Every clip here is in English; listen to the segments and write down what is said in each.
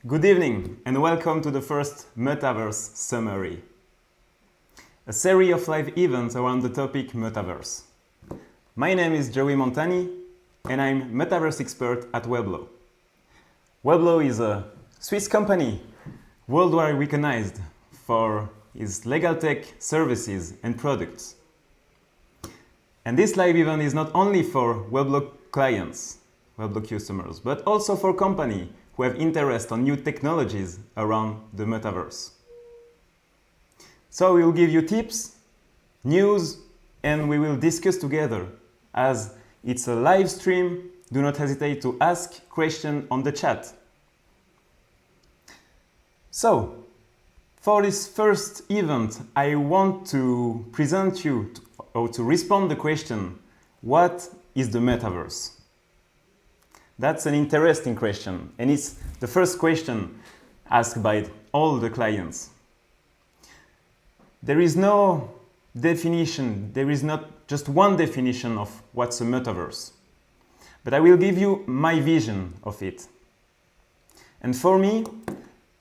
Good evening and welcome to the first Metaverse Summary, a series of live events around the topic Metaverse. My name is Joey Montani and I'm Metaverse expert at Weblaw. Weblaw is a Swiss company worldwide recognized for its legal tech services and products. And this live event is not only for Weblaw clients, Weblaw customers, but also for companies who have interest on new technologies around the Metaverse. So we will give you tips, news, and we will discuss together. As it's a live stream, do not hesitate to ask questions on the chat. So, for this first event, I want to present you or to respond to the question, what is the Metaverse? That's an interesting question, and it's the first question asked by all the clients. There is no definition, there is not just one definition of what's a metaverse, but I will give you my vision of it. And for me,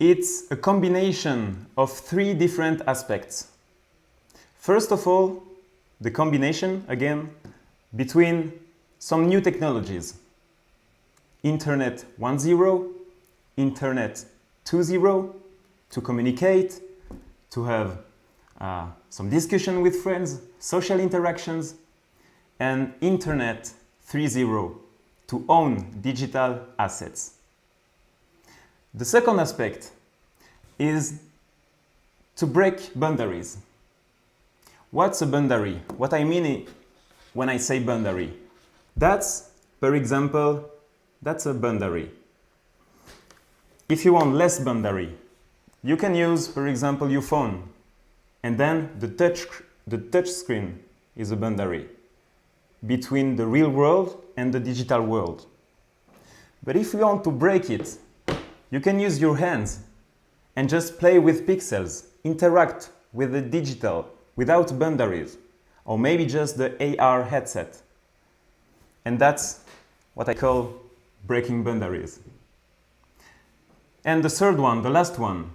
it's a combination of three different aspects. First of all, the combination, again, between some new technologies. Internet 1.0, Internet 2.0, to communicate, to have some discussion with friends, social interactions, and Internet 3.0, to own digital assets. The second aspect is to break boundaries. What's a boundary? What I mean when I say boundary? That's, for example, that's a boundary. If you want less boundary, you can use, for example, your phone, and then the touch screen is a boundary between the real world and the digital world. But if you want to break it, you can use your hands and just play with pixels, interact with the digital without boundaries, or maybe just the AR headset. And that's what I call breaking boundaries. And the third one, the last one,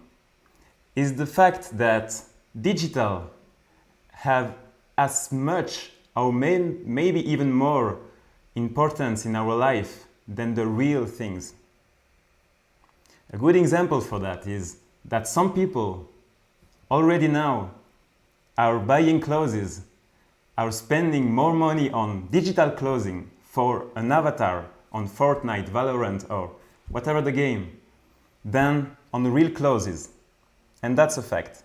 is the fact that digital have as much or maybe even more importance in our life than the real things. A good example for that is that some people already now are buying clothes, are spending more money on digital clothing for an avatar on Fortnite, Valorant, or whatever the game, than on real clothes. And that's a fact.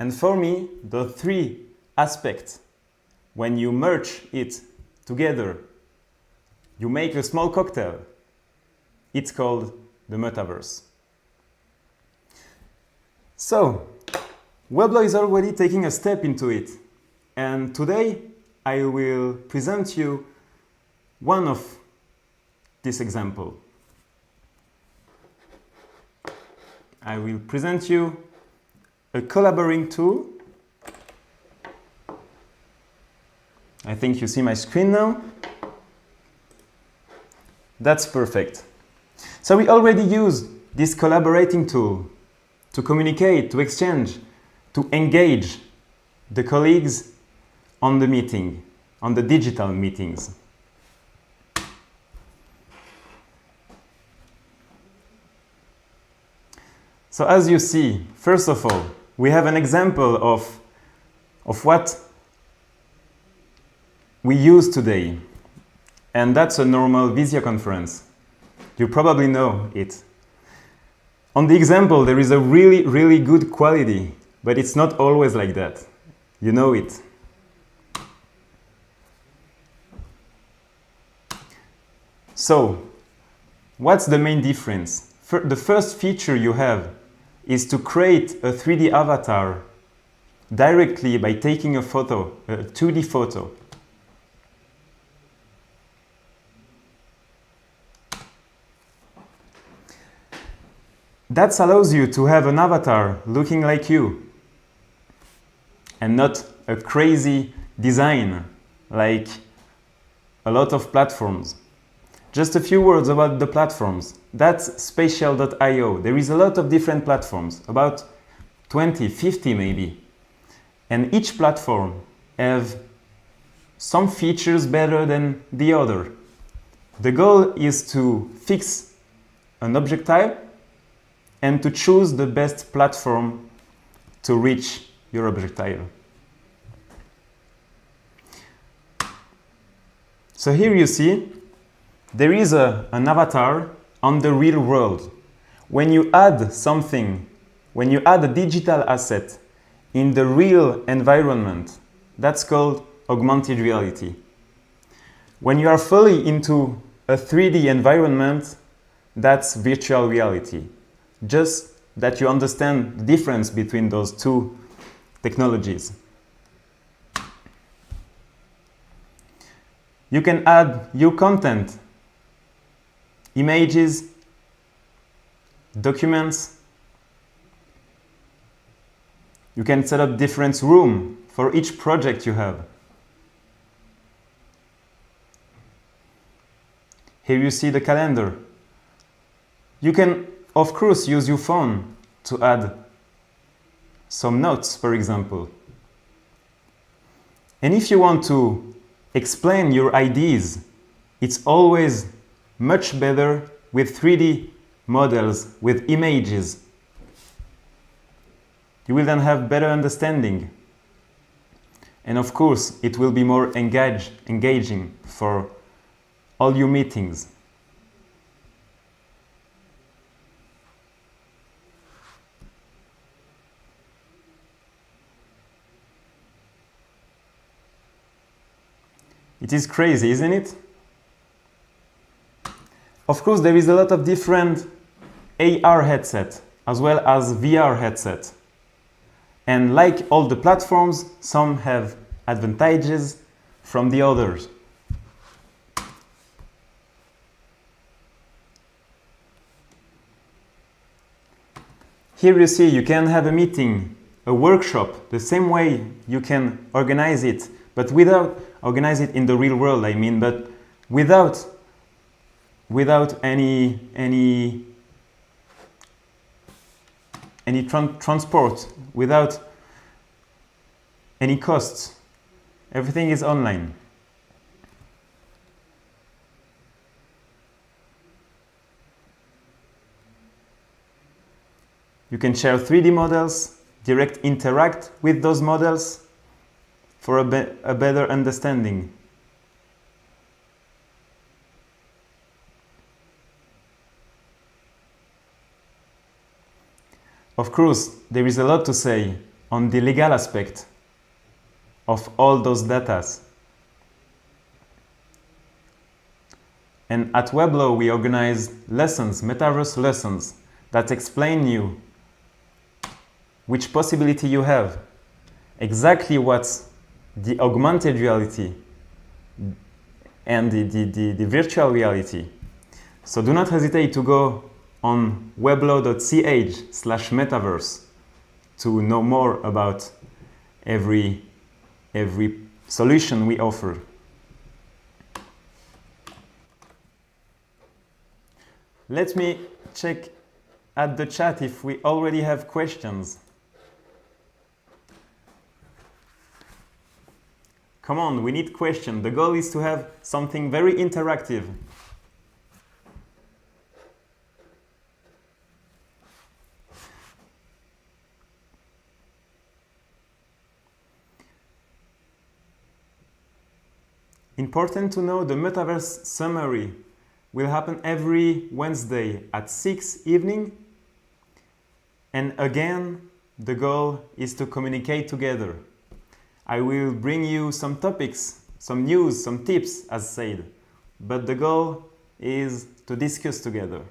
And for me, the three aspects, when you merge it together, you make a small cocktail. It's called the Metaverse. So, Weblaw is already taking a step into it. And today, I will present you one of this example. I will present you a collaborating tool. I think you see my screen now. That's perfect. So we already use this collaborating tool to communicate, to exchange, to engage the colleagues on the meeting, on the digital meetings. So as you see, first of all, we have an example of what we use today. And that's a normal video conference. You probably know it. On the example, there is a really, really good quality, but it's not always like that. You know it. So, what's the main difference? The first feature you have is to create a 3D avatar directly by taking a photo, a 2D photo. That allows you to have an avatar looking like you and not a crazy design like a lot of platforms. Just a few words about the platforms. That's spatial.io. There is a lot of different platforms, about 20, 50 maybe. And each platform have some features better than the other. The goal is to fix an object type and to choose the best platform to reach your object type. So here you see there is an avatar on the real world. When you add something, when you add a digital asset in the real environment, that's called augmented reality. When you are fully into a 3D environment, that's virtual reality. Just that you understand the difference between those two technologies. You can add new content, images, documents. You can set up different rooms for each project you have. Here you see the calendar. You can, of course, use your phone to add some notes, for example. And if you want to explain your ideas, it's always much better with 3D models, with images. You will then have better understanding. And of course, it will be more engaging for all your meetings. It is crazy, isn't it? Of course, there is a lot of different AR headsets as well as VR headsets. And like all the platforms, some have advantages from the others. Here you see you can have a meeting, a workshop, the same way you can organize it, but without organize it in the real world, I mean, but without any transport, without any costs. Everything is online. You can share 3D models, direct interact with those models for a better understanding. Of course, there is a lot to say on the legal aspect of all those data. And at Weblaw, we organize lessons, Metaverse lessons, that explain you which possibility you have, exactly what's the augmented reality and the virtual reality. So do not hesitate to go on weblaw.ch/metaverse to know more about every solution we offer. Let me check at the chat if we already have questions. Come on, we need questions. The goal is to have something very interactive. Important to know, the Metaverse summary will happen every Wednesday at 6 evening. And again, the goal is to communicate together. I will bring you some topics, some news, some tips, as said. But the goal is to discuss together.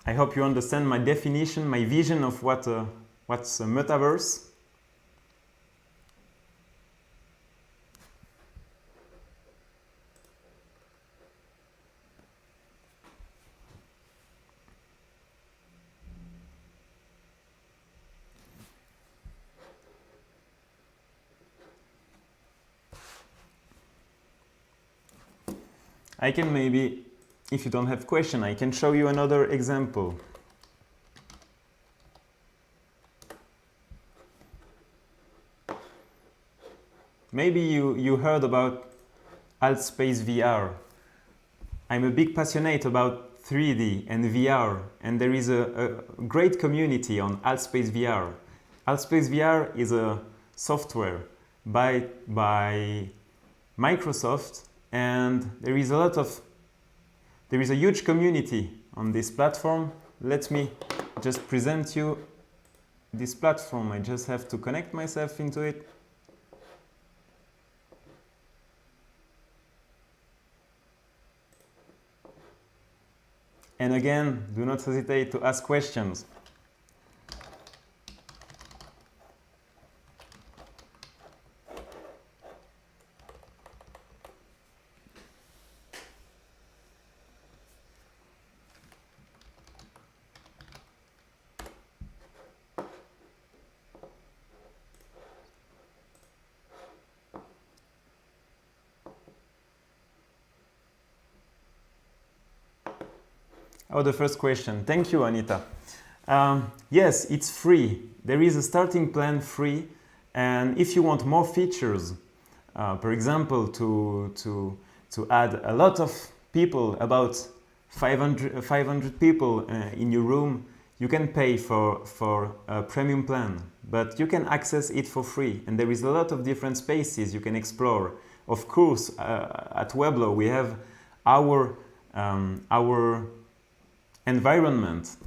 I hope you understand my definition, my vision of what's a metaverse. I can maybe, if you don't have question, I can show you another example. Maybe you heard about Altspace VR. I'm a big passionate about 3D and VR, and there is a great community on Altspace VR. Altspace VR is a software by Microsoft, and there is a huge community on this platform. Let me just present you this platform. I just have to connect myself into it. And again, do not hesitate to ask questions. Oh, the first question. Thank you, Anita. Yes, it's free. There is a starting plan free, and if you want more features, for example, to add a lot of people, about 500 people in your room, you can pay for a premium plan, but you can access it for free, and there is a lot of different spaces you can explore. Of course, at Weblaw we have our environment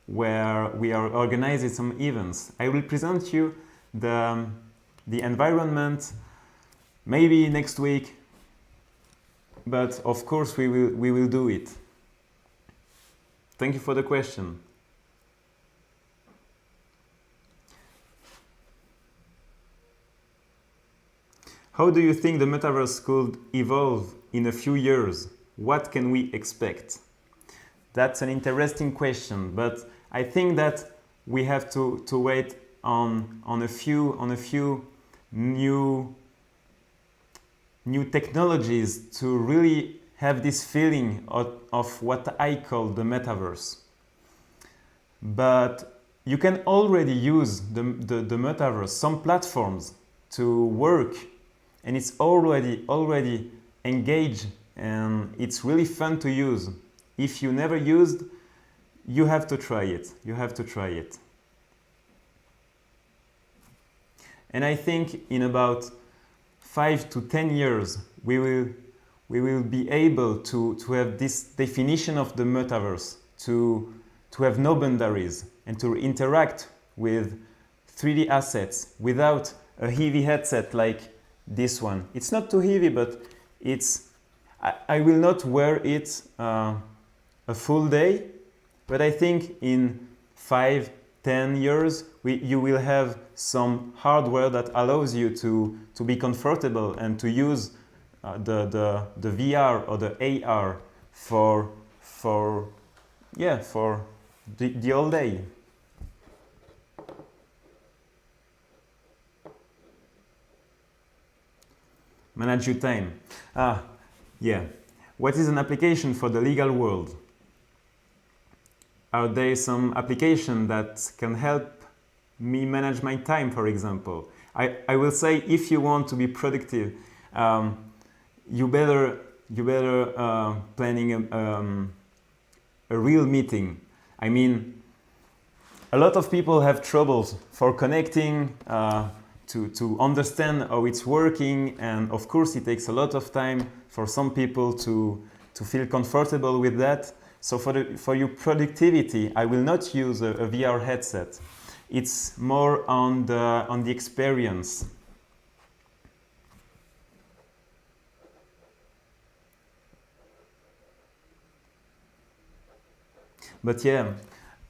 where we are organizing some events. I will present you the environment maybe next week, but of course we will do it. Thank you for the question. How do you think the Metaverse could evolve in a few years? What can we expect? That's an interesting question, but I think that we have to wait on a few new technologies to really have this feeling of what I call the Metaverse. But you can already use the Metaverse, some platforms, to work, and it's already engaged, and it's really fun to use. If you never used, you have to try it. You have to try it. And I think in about 5 to 10 years, we will be able to have this definition of the Metaverse, to have no boundaries and to interact with 3D assets without a heavy headset like this one. It's not too heavy, but I will not wear it a full day, but I think in 5-10 years you will have some hardware that allows you to be comfortable and to use the VR or the AR for the whole day. Manage your time. Yeah. What is an application for the legal world? Are there some applications that can help me manage my time, for example? I will say, if you want to be productive, you better planning a real meeting. I mean, a lot of people have troubles for connecting, to understand how it's working, and of course it takes a lot of time for some people to feel comfortable with that. So for your productivity, I will not use a VR headset. It's more on the experience. But yeah,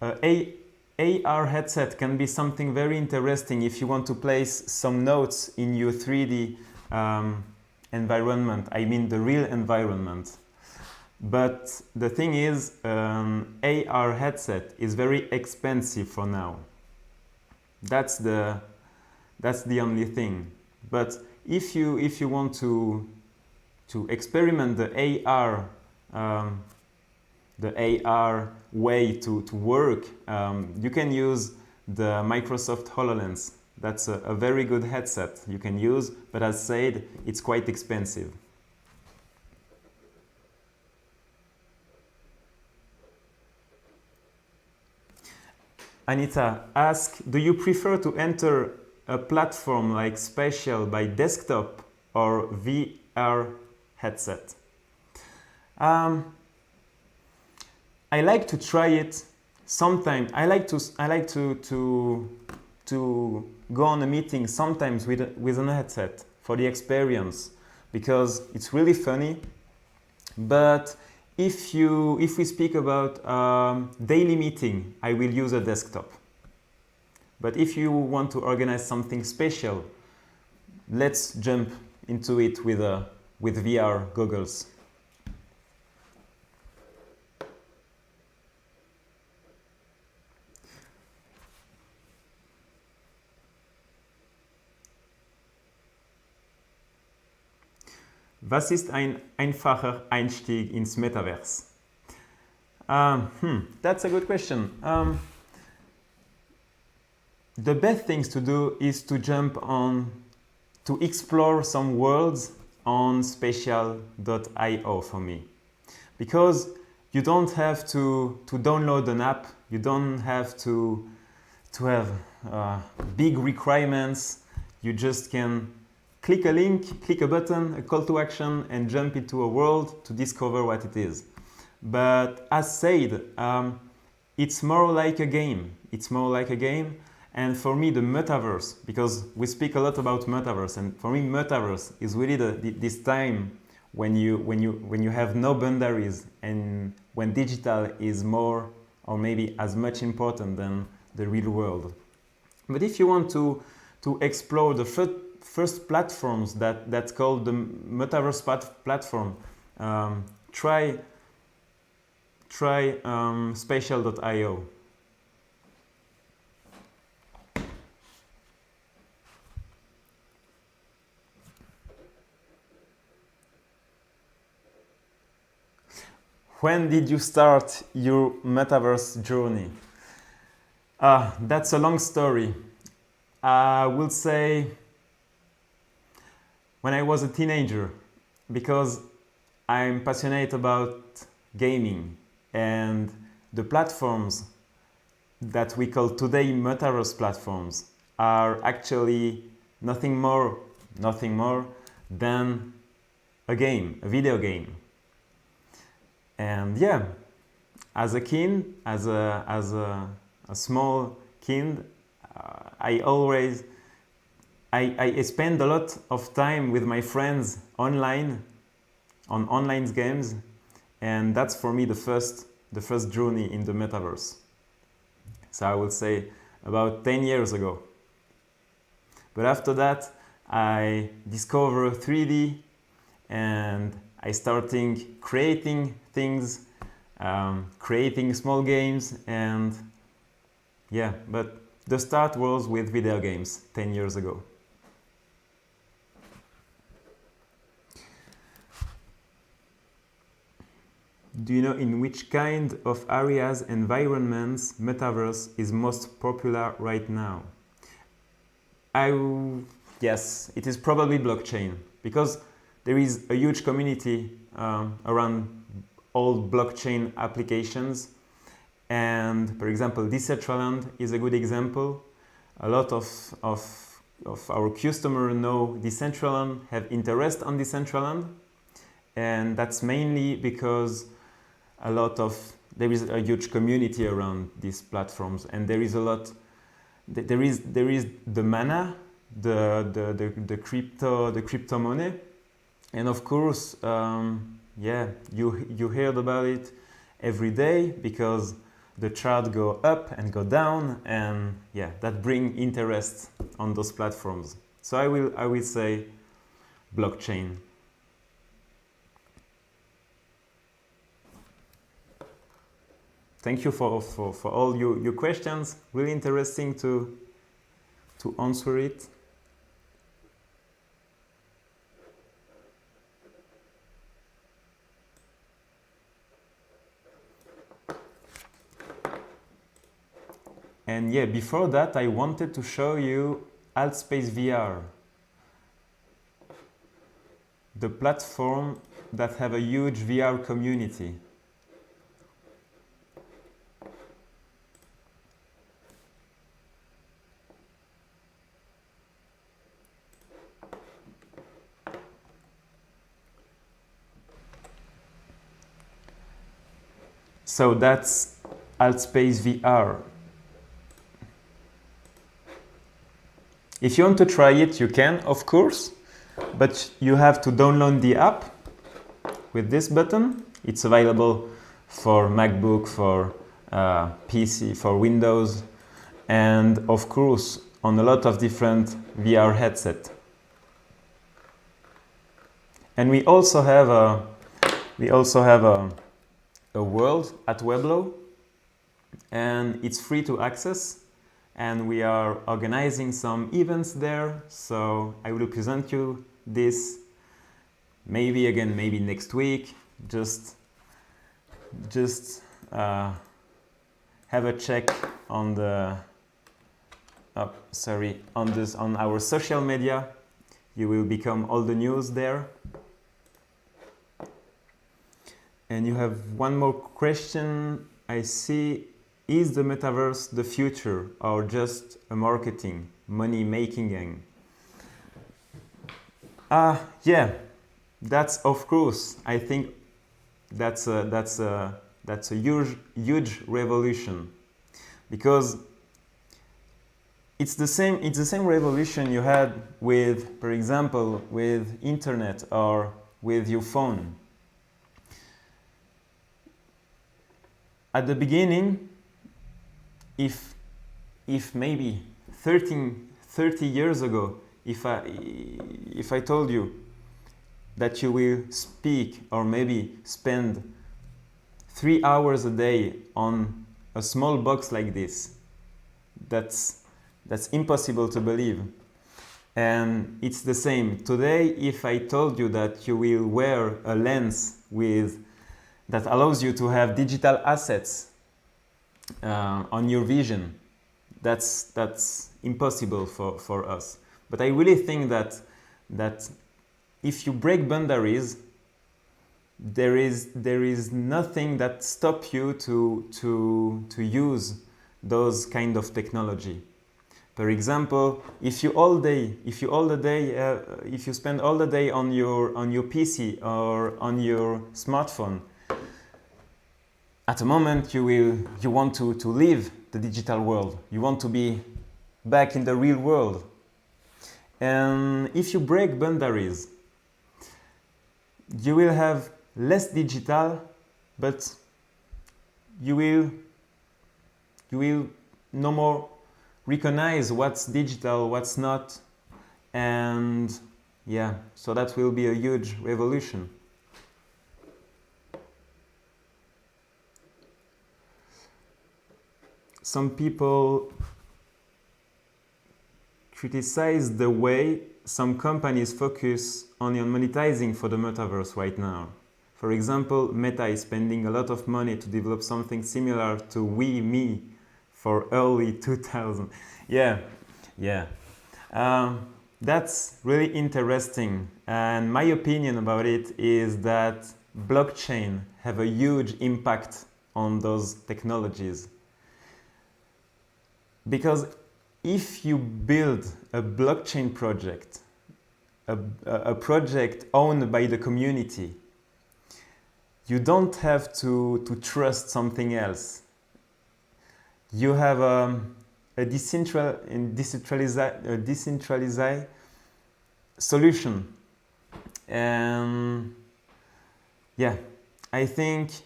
AR headset can be something very interesting if you want to place some notes in your 3D environment. I mean the real environment. But the thing is, AR headset is very expensive for now. That's the only thing. But if you want to to experiment the AR way to work, you can use the Microsoft HoloLens. That's a very good headset you can use, but as said, it's quite expensive. Anita asks, do you prefer to enter a platform like Spatial by desktop or VR headset? I like to try it sometimes. I like to go on a meeting sometimes with an headset for the experience, because it's really funny. But if we speak about daily meeting, I will use a desktop. But if you want to organize something special, let's jump into it with VR goggles. Was ist ein einfacher Einstieg ins Metaverse? That's a good question. The best things to do is to jump on, to explore some worlds on spatial.io for me. Because you don't have to download an app, you don't have to have big requirements, you just can click a link, click a button, a call to action, and jump into a world to discover what it is. But as said, it's more like a game. It's more like a game. And for me, the metaverse, because we speak a lot about metaverse, and for me, metaverse is really this time when you have no boundaries, and when digital is more or maybe as much important than the real world. But if you want to explore the first platforms that's called the Metaverse platform, try spatial.io. When did you start your Metaverse journey? That's a long story. I will say when I was a teenager, because I'm passionate about gaming, and the platforms that we call today Metaverse platforms are actually nothing more than a game, a video game. And yeah, as a kid, as a small kid, I spend a lot of time with my friends online, on online games, and that's for me the first journey in the metaverse. So I would say about 10 years ago. But after that, I discovered 3D, and I started creating things, creating small games, and yeah, but the start was with video games 10 years ago. Do you know in which kind of areas, environments, Metaverse is most popular right now? Yes, it is probably blockchain, because there is a huge community around all blockchain applications. And for example, Decentraland is a good example. A lot of our customers know Decentraland, have interest on Decentraland, and that's mainly because there is a huge community around these platforms, and there is the mana, the crypto money, and of course, yeah, you heard about it every day, because the chart go up and go down, and yeah, that bring interest on those platforms. So I will say blockchain. Thank you for all your questions. Really interesting to answer it. And yeah, before that, I wanted to show you Altspace VR, the platform that have a huge VR community. So that's Altspace VR. If you want to try it, you can, of course, but you have to download the app with this button. It's available for MacBook, for PC, for Windows, and of course on a lot of different VR headsets. And we also have a world at Weblaw, and it's free to access, and we are organizing some events there, so I will present you this maybe next week. Just have a check on the on our social media. You will become all the news there. And you have one more question. I see, is the metaverse the future or just a marketing, money-making game? Yeah, that's of course. I think that's a huge revolution, because it's the same revolution you had with, for example, with internet or with your phone. At the beginning, if maybe 30 years ago, if I told you that you will speak or maybe spend 3 hours a day on a small box like this, that's impossible to believe. And it's the same today. If I told you that you will wear a lens that allows you to have digital assets on your vision, that's impossible for us. But I really think that if you break boundaries, there is nothing that stops you to use those kind of technology. For example, if you spend all the day on your PC or on your smartphone, at a moment you want to leave the digital world. You want to be back in the real world. And if you break boundaries, you will have less digital, but you will no more recognize what's digital, what's not. And yeah, so that will be a huge revolution. Some people criticize the way some companies focus on monetizing for the metaverse right now. For example, Meta is spending a lot of money to develop something similar to Me for early 2000. Yeah. That's really interesting. And my opinion about it is that blockchain have a huge impact on those technologies. Because if you build a blockchain project, a project owned by the community, you don't have to trust something else. You have a decentralized solution. And yeah, I think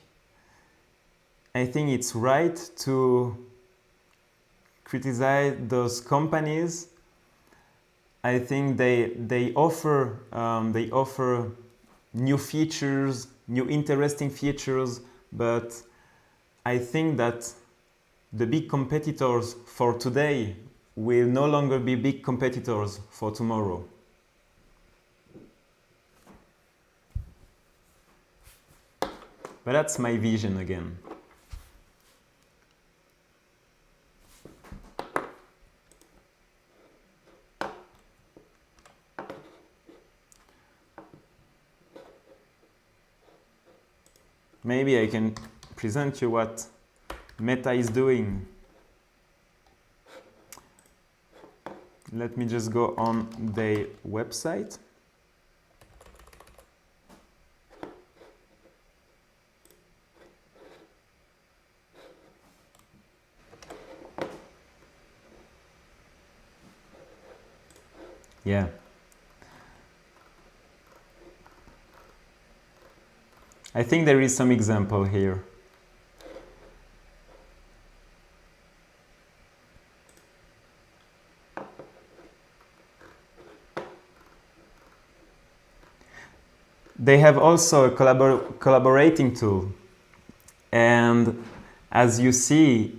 it's right to criticize those companies. I think they offer new features, new interesting features, but I think that the big competitors for today will no longer be big competitors for tomorrow. But that's my vision again. maybe I can present you what Meta is doing. Let me just go on their website. Yeah. I think there is some example here. They have also a collaborating tool. And as you see,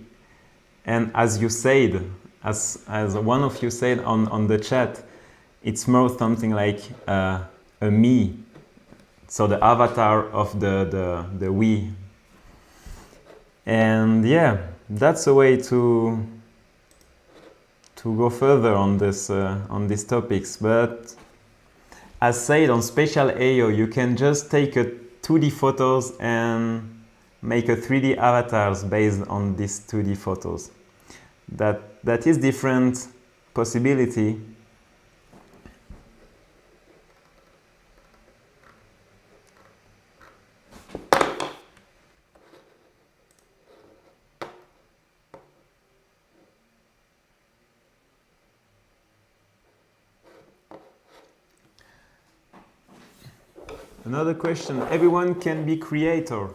and as you said, as one of you said on the chat, it's more something like a me. So the avatar of the we. And yeah, that's a way to go further on this on these topics. But as said on Spatial AO, you can just take a 2D photos and make a 3D avatars based on these 2D photos. That is different possibility. Another question, everyone can be creator.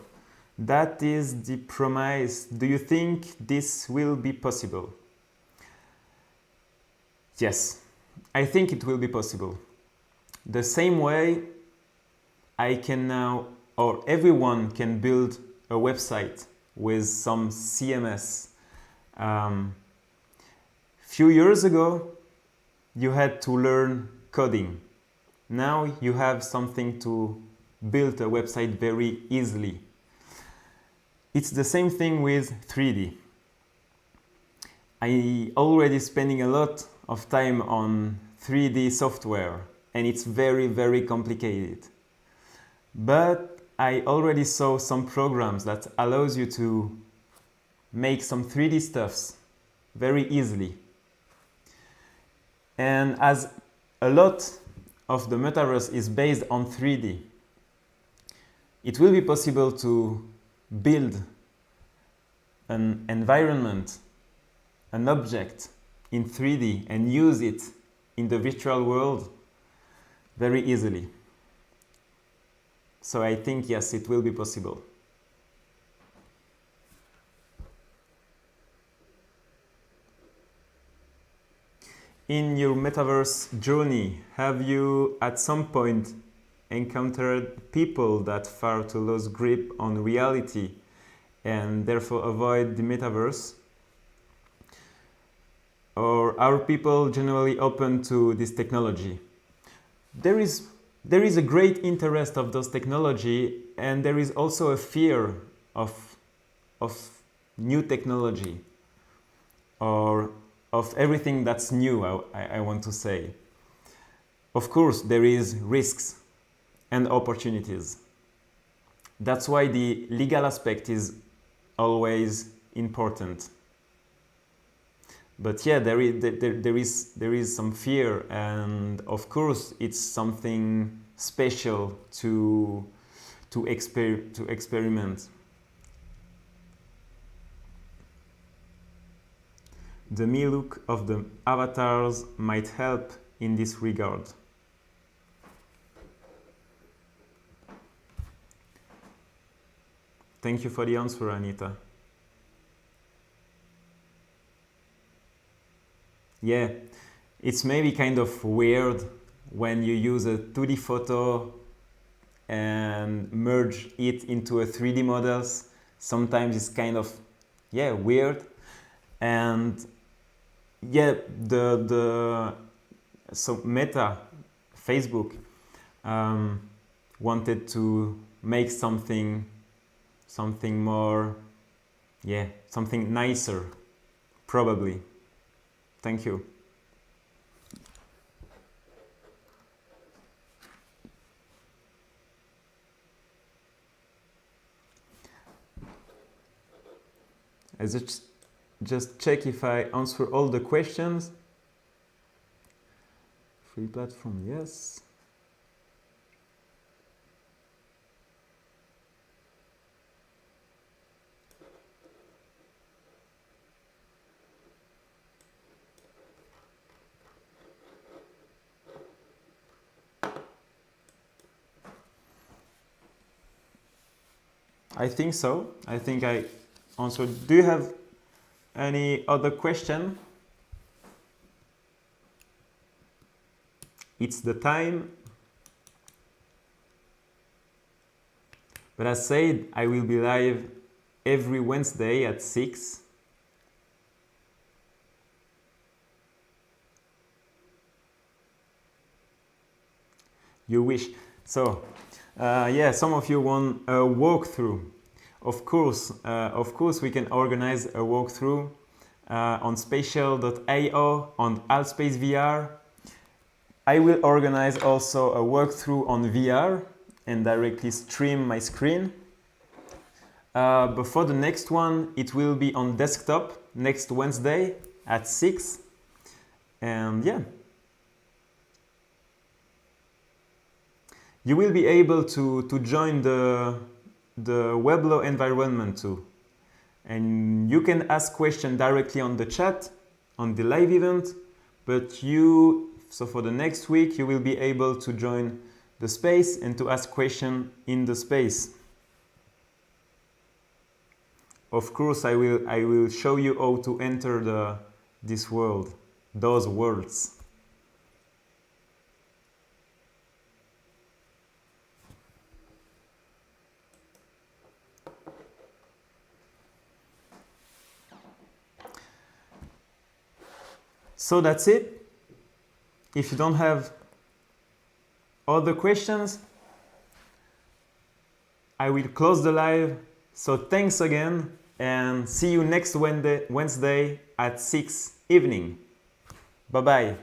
That is the promise. Do you think this will be possible? Yes, I think it will be possible. The same way I can now, or everyone can build a website with some CMS. Few years ago, you had to learn coding. Now you have something to build a website very easily. It's the same thing with 3D. I already spending a lot of time on 3D software and it's very, very complicated. But I already saw some programs that allows you to make some 3D stuffs very easily. And as a lot of the Metaverse is based on 3D, it will be possible to build an environment, an object in 3D and use it in the virtual world very easily. So I think, yes, it will be possible. In your Metaverse journey, have you at some point encountered people that far to lose grip on reality and therefore avoid the Metaverse? Or are people generally open to this technology? There is a great interest of those technology, and there is also a fear of new technology or of everything that's new, I want to say. Of course, there is risks and opportunities. That's why the legal aspect is always important. But yeah, there is some fear, and of course, it's something special to experiment. The me look of the avatars might help in this regard. Thank you for the answer, Anita. Yeah, it's maybe kind of weird when you use a 2D photo and merge it into a 3D models. Sometimes it's kind of, yeah, weird. And yeah, so Meta, Facebook, wanted to make something more, yeah, something nicer, probably. Thank you. I just check if I answer all the questions. Free platform, yes. I think so. I think I answered. Do you have any other question? It's the time. But as said, I will be live every Wednesday at 6. You wish. So, yeah, some of you want a walkthrough. Of course, we can organize a walkthrough on spatial.io, on Altspace VR. I will organize also a walkthrough on VR and directly stream my screen. But for the next one, it will be on desktop next Wednesday at 6. And yeah. You will be able to join the Weblaw environment too. And you can ask questions directly on the chat, on the live event, but so for the next week, you will be able to join the space and to ask questions in the space. Of course, I will show you how to enter this world, those worlds. So that's it. If you don't have other questions, I will close the live. So thanks again and see you next Wednesday at 6 evening. Bye-bye.